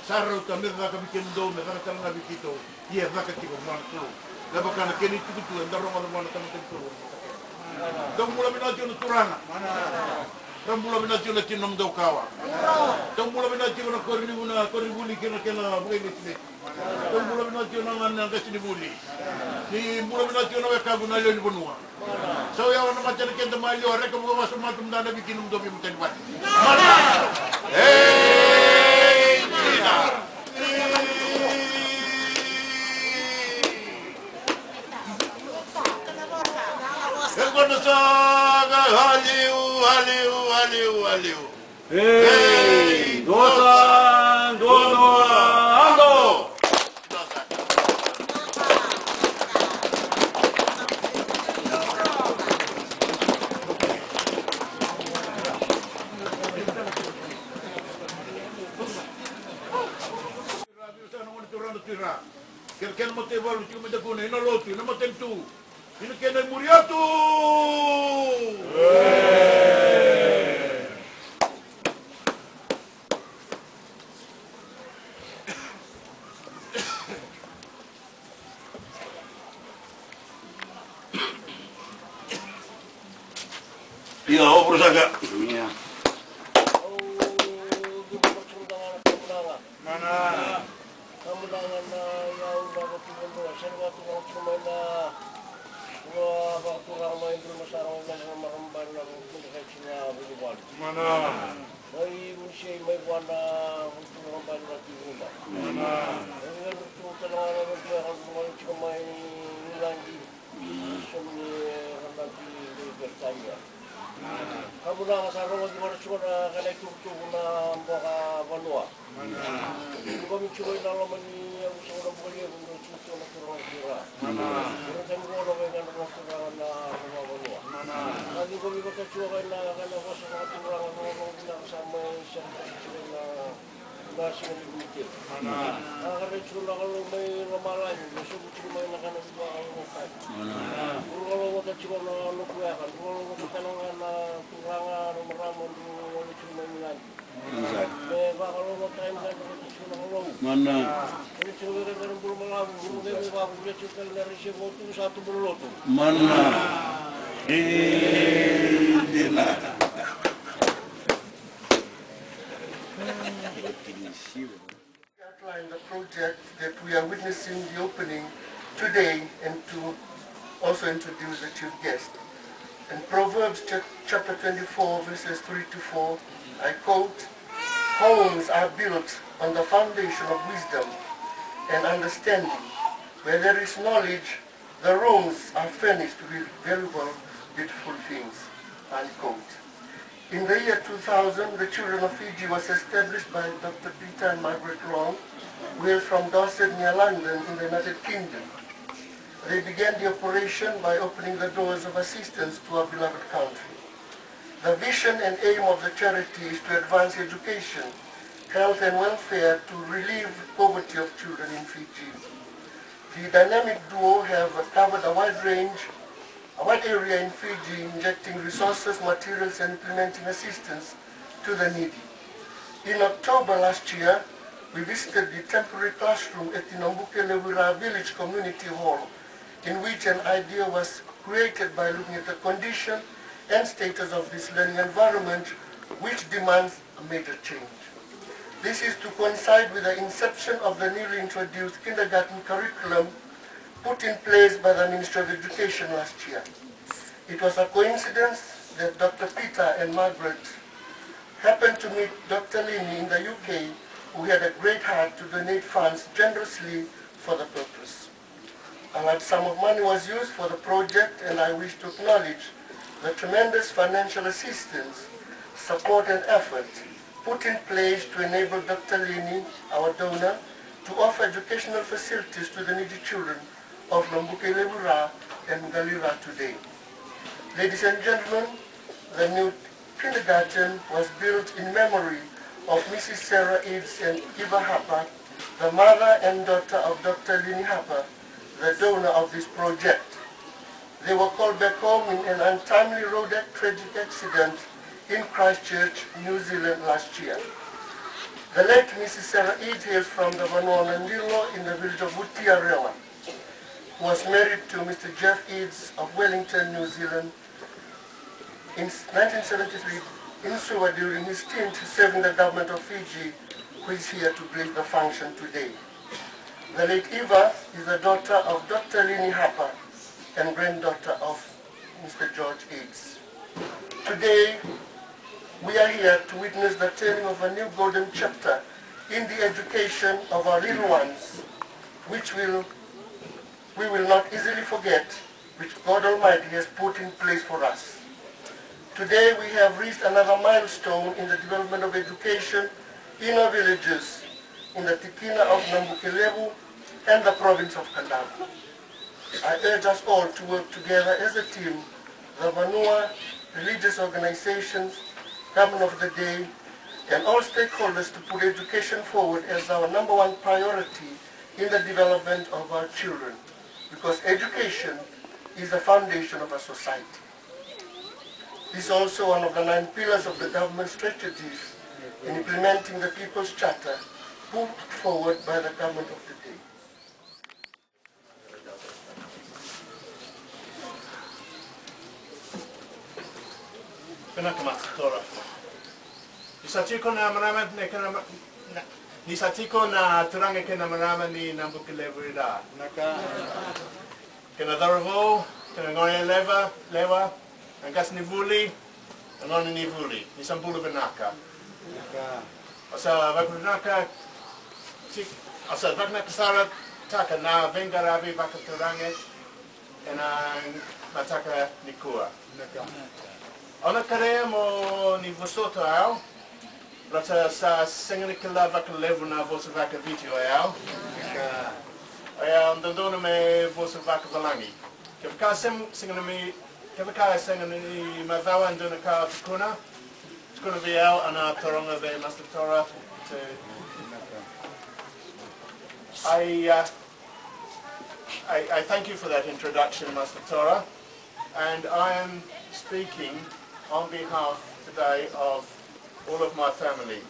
Sarau ta me vaka bikin do me vaka tanga bikito. Ye vaka tiko mana tu. Laba kana keni tuku tu ndaro mana tanga tu. Dong mula mina tio turanga. Dong mula mina tio tio nom do kawa. Dong mula mina tio na kori buli kena bukai ni. Dong mula mina tio na ngana kasi buli. Ni mula mina tio na weka guna yo ni bonua. So ya wana macam kenta mayo reka buka masuk matum dana bikin do bi mutani bat. Mana? Hey, Tina. Kono saga haliu. Hey, dosan ando. Ken mo te valu ti mo te kone no lotu no mo tentu. Ini kena muriatu. Iya, opor saga. Iya. Mana? Kamu dengan yang udah bertemu dengan cuma waktu ramai itu masyarakat yang meremban untuk kecilnya berubah. Mana? Dari musim mereka untuk meremban lagi rumah. Mana? Dengan itu kalau mereka orang cuma ini lagi, semua lagi bertanya. Kamu dah masalah lagi mana cuma kalau itu na bawa balua. Mana? Kami cuma dalam ini yang sudah boleh untuk cuci nak kurang kira. Mana? Kita mula orang yang nak kurang na bawa balua. Mana? Lagi kami kita cuma nak masuk nak kurang nak sama siapa na nasi yang dibuat. Mana? Kalau cuma kalau main ramalan, besok cuma nak bawa makan. Mana? Kalau kita cuma nak kuah, kalau kita nak kurang ramalan cuma minat. Kalau mau time kan cuma ngomong. Mana? Ini cuma dengan bulu malam, bulu bebek baru dia cuma dari sebutu satu bulu tu. Mana? Dina. Outline the project that we are witnessing the opening today and to also introduce the chief guest. In Proverbs chapter 24 verses 3 to 4, I quote, "Homes are built on the foundation of wisdom and understanding. Where there is knowledge, the rooms are furnished with valuable, beautiful things." Unquote. In the year 2000, the Children of Fiji was established by Dr. Peter and Margaret Long, who hail from Dorset near London in the United Kingdom. They began the operation by opening the doors of assistance to our beloved country. The vision and aim of the charity is to advance education, health and welfare to relieve poverty of children in Fiji. The dynamic duo have covered a wide area in Fiji, injecting resources, materials and implementing assistance to the needy. In October last year, we visited the temporary classroom at the Nombukelewira Village Community Hall, in which an idea was created by looking at the condition and status of this learning environment, which demands a major change. This is to coincide with the inception of the newly introduced kindergarten curriculum put in place by the Ministry of Education last year. It was a coincidence that Dr. Peter and Margaret happened to meet Dr. Lini in the UK, who had a great heart to donate funds generously for the purpose. A large sum of money was used for the project, and I wish to acknowledge the tremendous financial assistance, support and effort put in place to enable Dr. Lini, our donor, to offer educational facilities to the needy children of Nombukelewira and Galira today. Ladies and gentlemen, the new kindergarten was built in memory of Mrs. Sarah Eads and Eva Harper, the mother and daughter of Dr. Lini Harper, the donor of this project. They were called back home in an untimely road tragic accident in Christchurch, New Zealand last year. The late Mrs. Sarah Eads hails from the Vanuatu in the village of Utiarewa, who was married to Mr. Jeff Eads of Wellington, New Zealand in 1973 in Suva during his stint serving the government of Fiji, who is here to grace the function today. The late Eva is the daughter of Dr. Lini Harper and granddaughter of Mr. George Eads. Today, we are here to witness the turning of a new golden chapter in the education of our little ones, which we will not easily forget, which God Almighty has put in place for us. Today we have reached another milestone in the development of education in our villages, in the Tikina of Nambukilevu and the province of Kadavu. I urge us all to work together as a team, the Vanua, religious organizations, government of the day, and all stakeholders to put education forward as our #1 priority in the development of our children, because education is the foundation of a society. This is also one of the 9 pillars of the government strategies in implementing the People's Charter put forward by the government of the day. Ni satiko na turanga kena marama ni Nambukilevu ida. Kena daravo, kena ngone lewa, angas ni vuli, ngone ni vuli, ni sambulu benaka. Asa vakunaka, asa vakna kasara taka na vengaravi vakaturange, ena mataka nikua. Ona karea mo ni vosoto au, rata sa senganikala vakalevu na vosa vaka video au. Aya ndondona me vosa vaka valangi. Kevaka singani kevaka singani mavawa ndona ka tukuna. Tukuna vi au ana toronga ve Master Torah to. I thank you for that introduction, Master Torah, and I am speaking on behalf today of all of my family,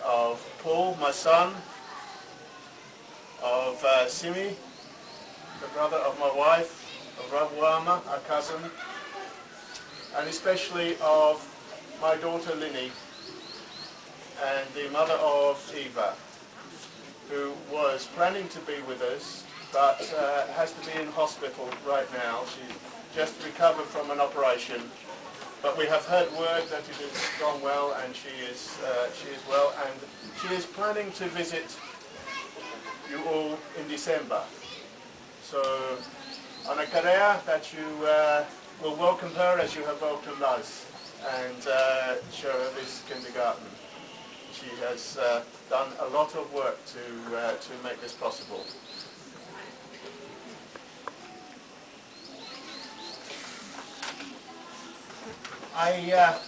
of Paul, my son, of Simi, the brother of my wife, of Rabuama, our cousin, and especially of my daughter Lini and the mother of Eva, who was planning to be with us but has to be in hospital right now. She's just recovered from an operation, but we have heard word that it has gone well and she is well, and she is planning to visit you all in December. So, ana karea that you will welcome her as you have welcomed us and show her this kindergarten. She has done a lot of work to make this possible. I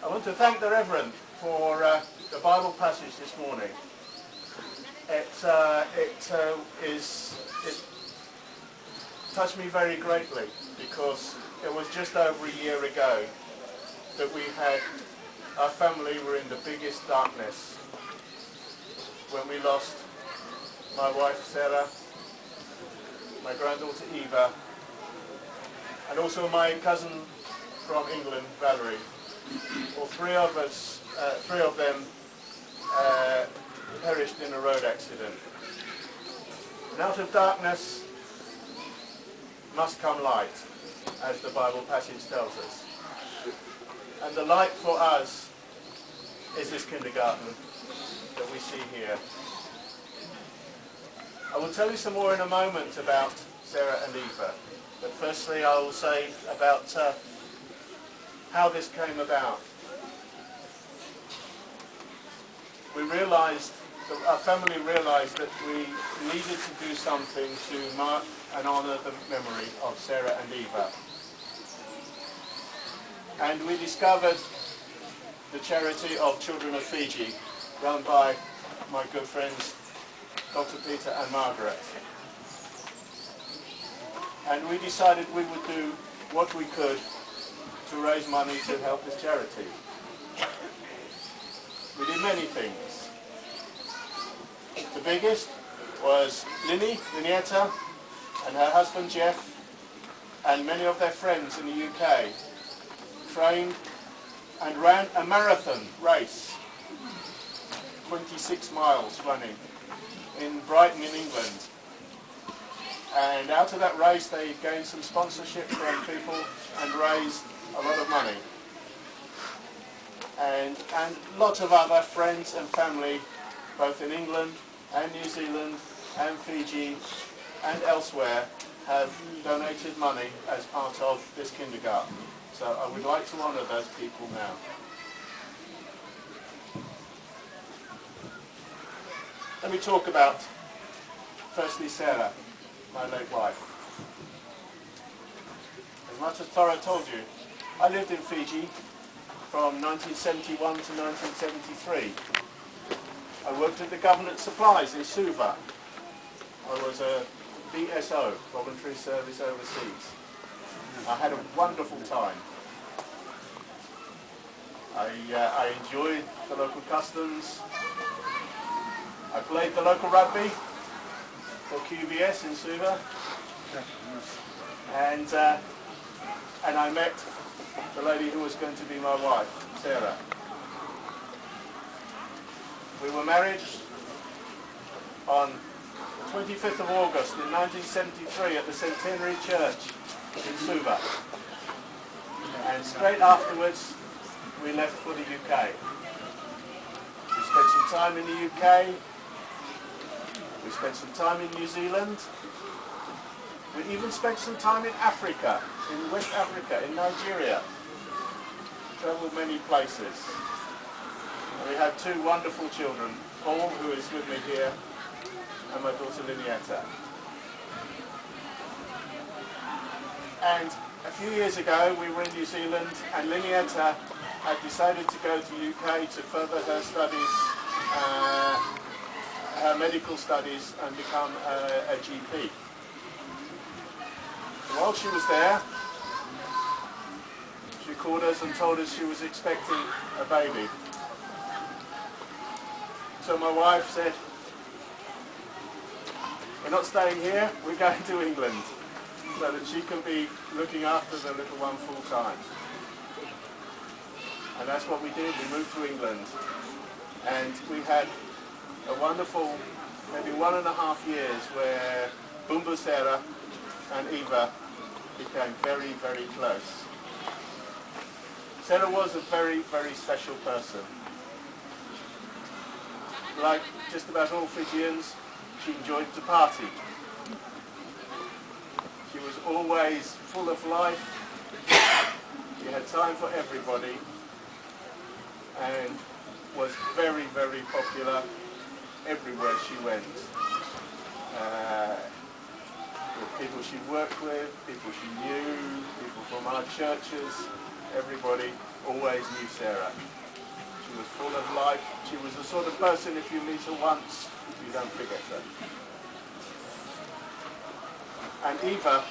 want to thank the Reverend for the Bible passage this morning. It touched me very greatly because it was just over a year ago that our family were in the biggest darkness when we lost my wife Sarah, my granddaughter Eva, and also my cousin from England, Valerie. All three of them perished in a road accident. And out of darkness must come light, as the Bible passage tells us. And the light for us is this kindergarten that we see here. I will tell you some more in a moment about Sarah and Eva, but firstly I will say about how this came about. Our family realized that we needed to do something to mark and honor the memory of Sarah and Eva. And we discovered the charity of Children of Fiji, run by my good friends Dr. Peter and Margaret. And we decided we would do what we could to raise money to help this charity. many things. The biggest was Linietta, and her husband Jeff, and many of their friends in the UK trained and ran a marathon race, 26 miles running, in Brighton in England. And out of that race they gained some sponsorship from people and raised a lot of money. And lots of other friends and family, both in England and New Zealand and Fiji and elsewhere, have donated money as part of this kindergarten. So I would like to honour those people now. Let me talk about, firstly, Sarah, my late wife. As much as Tora told you, I lived in Fiji from 1971 to 1973. I worked at the government supplies in Suva. I was a VSO, Voluntary Service Overseas. I had a wonderful time. I enjoyed the local customs. I played the local rugby for QVS in Suva. And I met the lady who was going to be my wife, Sarah. We were married on the 25th of August in 1973 at the Centenary Church in Suva. And straight afterwards we left for the UK. We spent some time in the UK, we spent some time in New Zealand, we even spent some time in Africa, in West Africa, in Nigeria. Travelled many places. And we had two wonderful children, Paul, who is with me here, and my daughter Linietta. And a few years ago we were in New Zealand, and Linietta had decided to go to the UK to further her studies, her medical studies, and become a GP. While she was there, she called us and told us she was expecting a baby. So my wife said, we're not staying here, we're going to England, so that she can be looking after the little one full time. And that's what we did. We moved to England, and we had a wonderful, maybe 1.5 years where Bumbu Sarah and Eva became very, very close. Sarah was a very, very special person. Like just about all Fijians, she enjoyed to party. She was always full of life. She had time for everybody, and was very, very popular everywhere she went. With people she worked with, people she knew, people from our churches, everybody always knew Sarah. She was full of life. She was the sort of person, if you meet her once, you don't forget her. And Eva